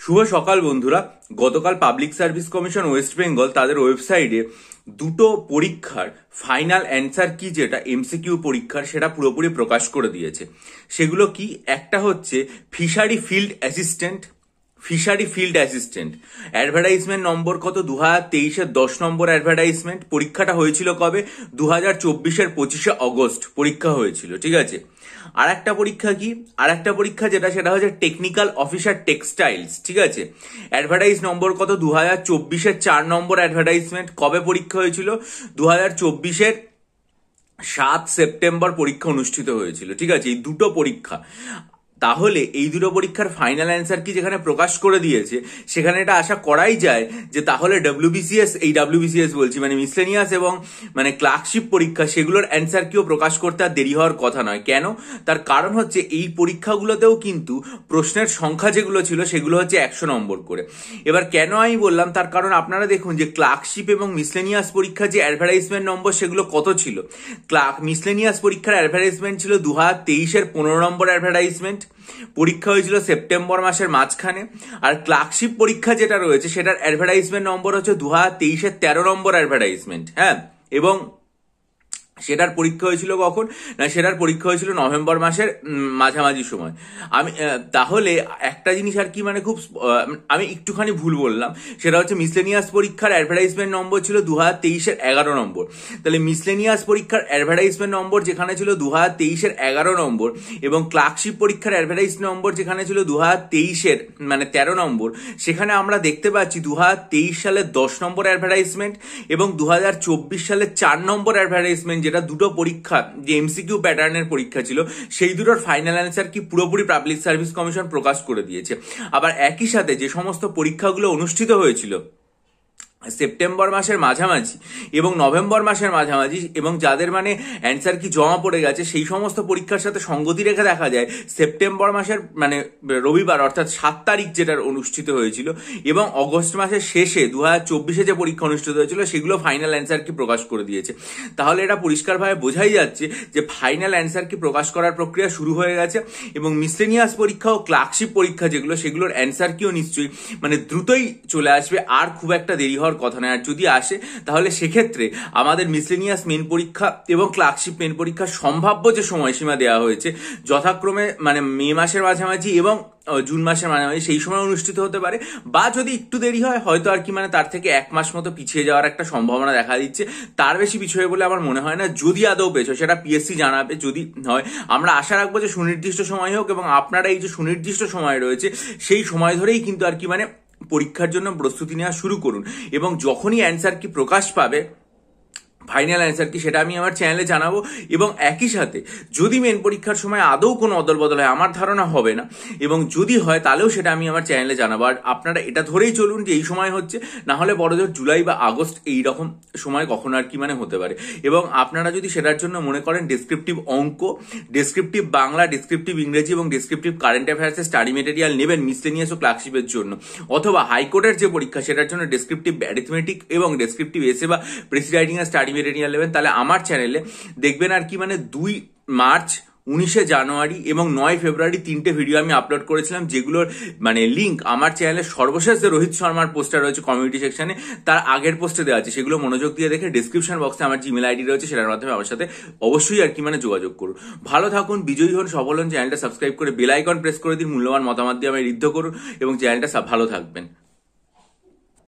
শুভ সকাল বন্ধুরা। গতকাল public service commission West Bengal তাদের ওয়েবসাইটে দুটো পরীক্ষার ফাইনাল অ্যান্সার কি, যেটা এমসিকিউ পরীক্ষার, সেটা পুরোপুরি প্রকাশ করে দিয়েছে। সেগুলো কি? একটা হচ্ছে ফিশারি ফিল্ড অ্যাসিস্ট্যান্ট অ্যাডভার্টাইজমেন্ট নম্বর কত? 2023-এর 10 নম্বর অ্যাডভার্টাইজমেন্ট। পরীক্ষাটা হয়েছিল কবে? 2024-এর 25শে অগস্ট পরীক্ষা হয়েছিল, ঠিক আছে। আর একটা পরীক্ষা কি? আর একটা পরীক্ষা সেটা হচ্ছে টেকনিক্যাল অফিসার টেক্সটাইলস, ঠিক আছে। অ্যাডভার্টাইজ নম্বর কত? 2024-এর 4 নম্বর অ্যাডভার্টাইজমেন্ট। কবে পরীক্ষা হয়েছিল? 2024-এর 7 সেপ্টেম্বর পরীক্ষা অনুষ্ঠিত হয়েছিল, ঠিক আছে। এই দুটো পরীক্ষা, তাহলে এই দুটো পরীক্ষার ফাইনাল অ্যান্সার কি যেখানে প্রকাশ করে দিয়েছে, সেখানে এটা আশা করাই যায় যে তাহলে ডাব্লিউবিসিএস বলছি, মানে মিসলেনিয়াস এবং মানে ক্লার্কশিপ পরীক্ষা, সেগুলোর অ্যান্সার কিও প্রকাশ করতে আর দেরি হওয়ার কথা নয়। কেন? তার কারণ হচ্ছে এই পরীক্ষাগুলোতেও কিন্তু প্রশ্নের সংখ্যা যেগুলো ছিল সেগুলো হচ্ছে 100 নম্বর করে। এবার কেন আমি বললাম, তার কারণ আপনারা দেখুন যে ক্লার্কশিপ এবং মিসলেনিয়াস পরীক্ষা যে অ্যাডভার্টাইজমেন্ট নম্বর সেগুলো কত ছিল। মিসলেনিয়াস পরীক্ষার অ্যাডভার্টাইজমেন্ট ছিল 2023-এর 15 নম্বর অ্যাডভার্টাইজমেন্ট। পরীক্ষা হয়েছিল সেপ্টেম্বর মাসের মাঝখানে। আর ক্লার্কশিপ পরীক্ষা যেটা রয়েছে সেটার অ্যাডভার্টাইজমেন্ট নম্বর হচ্ছে 2023-এর 13 নম্বর অ্যাডভার্টাইজমেন্ট, হ্যাঁ। এবং সেটার পরীক্ষা হয়েছিল কখন? না, সেটার পরীক্ষা হয়েছিল নভেম্বর মাসের মাঝামাঝি সময়। তাহলে একটা জিনিস আর কি, মানে খুব আমি একটুখানি ভুল বললাম, সেটা হচ্ছে মিসলেনিয়াস পরীক্ষার অ্যাডভার্টাইজমেন্ট নম্বর ছিল 2023-এর 11 নম্বর। তাহলে মিসলেনিয়াস পরীক্ষার অ্যাডভার্টাইজমেন্ট নম্বর যেখানে ছিল 2023-এর 11 নম্বর, এবং ক্লার্কশিপ পরীক্ষার অ্যাডভার্টাইজ নম্বর যেখানে ছিল 2023-এর মানে 13 নম্বর, সেখানে আমরা দেখতে পাচ্ছি 2023 সালের 10 নম্বর অ্যাডভার্টাইজমেন্ট এবং 2024 সালের 4 নম্বর অ্যাডভার্টাইজমেন্ট, যেটা দুটো পরীক্ষা যে এমসিকিউ প্যাটার্নের পরীক্ষা ছিল, সেই দুটোর ফাইনাল অ্যান্সার কি পুরোপুরি পাবলিক সার্ভিস কমিশন প্রকাশ করে দিয়েছে। আবার একই সাথে যে সমস্ত পরীক্ষাগুলো অনুষ্ঠিত হয়েছিল সেপ্টেম্বর মাসের মাঝামাঝি এবং নভেম্বর মাসের মাঝামাঝি, এবং যাদের মানে অ্যান্সার কি জমা পড়ে গেছে, সেই সমস্ত পরীক্ষার সাথে সঙ্গতি রেখে দেখা যায় সেপ্টেম্বর মাসের মানে রবিবার অর্থাৎ 7 তারিখ যেটা অনুষ্ঠিত হয়েছিল, এবং অগস্ট মাসের শেষে 2024-এ যে পরীক্ষা অনুষ্ঠিত হয়েছিল, সেগুলো ফাইনাল অ্যান্সার কি প্রকাশ করে দিয়েছে। তাহলে এটা পরিষ্কারভাবে বোঝাই যাচ্ছে যে ফাইনাল অ্যান্সার কি প্রকাশ করার প্রক্রিয়া শুরু হয়ে গেছে, এবং মিসলেনিয়াস পরীক্ষা ও ক্লার্কশিপ পরীক্ষা যেগুলো, সেগুলোর অ্যান্সার কিও নিশ্চয়ই মানে দ্রুতই চলে আসবে, আর খুব একটা দেরি হওয়ার কথা নয়। আর যদি আসে তাহলে সেক্ষেত্রে আমাদের মিসলেনিয়াস মেন পরীক্ষা এবং ক্লার্কশিপ মেন পরীক্ষার সম্ভাব্য যে সময়সীমা দেওয়া হয়েছে, যথাক্রমে মানে মে মাসের মাঝামাঝি এবং জুন মাসের মাঝামাঝি, সেই সময় অনুষ্ঠিত হতে পারে। বা যদি একটু দেরি হয়, হয়তো আর কি মানে তার থেকে 1 মাস মতো পিছিয়ে যাওয়ার একটা সম্ভাবনা দেখা দিচ্ছে। তার বেশি পিছিয়ে বলে আমার মনে হয় না। যদি আদৌ পেছো, সেটা পিএসসি জানাবে। যদি হয়, আমরা আশা রাখবো যে সুনির্দিষ্ট সময় হোক, এবং আপনারা এই যে সুনির্দিষ্ট সময় রয়েছে সেই সময় ধরেই কিন্তু আর কি মানে পরীক্ষার জন্য প্রস্তুতি নেওয়া শুরু করুন। এবং যখনই অ্যান্সার কি প্রকাশ পাবে, ফাইনাল অ্যান্সার কি, সেটা আমি আমার চ্যানেলে জানাবো। এবং একই সাথে যদি মেন পরীক্ষার সময় আদৌ কোনো অদল বদল হয়, আমার ধারণা হবে না, এবং যদি হয় তাহলেও সেটা আমি আমার চ্যানেলে জানাবো। আর আপনারা এটা ধরেই চলুন যে এই সময় হচ্ছে, না হলে বড়জোর জুলাই বা আগস্ট এইরকম সময় কখনো আর কি মানে হতে পারে। এবং আপনারা যদি সেটার জন্য মনে করেন ডেসক্রিপটিভ অঙ্ক, ডেসক্রিপটিভ বাংলা, ডেসক্রিপটিভ ইংরেজি এবং ডেসক্রিপটিভ কারেন্ট অ্যাফেয়ার্সের স্টাডি মেটেরিয়াল নেবেন মিসলেনিয়াস ও ক্লার্কশিপের জন্য, অথবা হাইকোর্টের যে পরীক্ষা সেটার জন্য ডেসক্রিপটিভ অ্যারিথমেটিক এবং ডেসক্রিপটিভ এসে বা প্রেসিডাইটিং এর স্টাডি মেটেরিয়াল নেবেন, তাহলে আমার চ্যানেলে দেখবেন আর কি মানে 2 মার্চ, 19শে জানুয়ারি এবং 9 ফেব্রুয়ারি 3টে ভিডিও আমি আপলোড করেছিলাম, যেগুলোর মানে লিঙ্ক আমার চ্যানেলের সর্বশেষ যে রোহিত শর্মার পোস্টার রয়েছে কমিউনিটি সেকশনে, তার আগের পোস্টে দেওয়া আছে। সেগুলো মনোযোগ দিয়ে দেখে ডিসক্রিপশন বক্সে আমার জিমেল আইডি রয়েছে, সেটার মাধ্যমে আমার সাথে অবশ্যই আর কি মানে যোগাযোগ করুন। ভালো থাকুন, বিজয়ী হন, সফল হন। চ্যানেলটা সাবস্ক্রাইব করে বেল আইকন প্রেস করে দিন। মূল্যবান মতামত দিয়ে আমায় ঋদ্ধ করুন এবং চ্যানেলটা ভালো থাকবেন।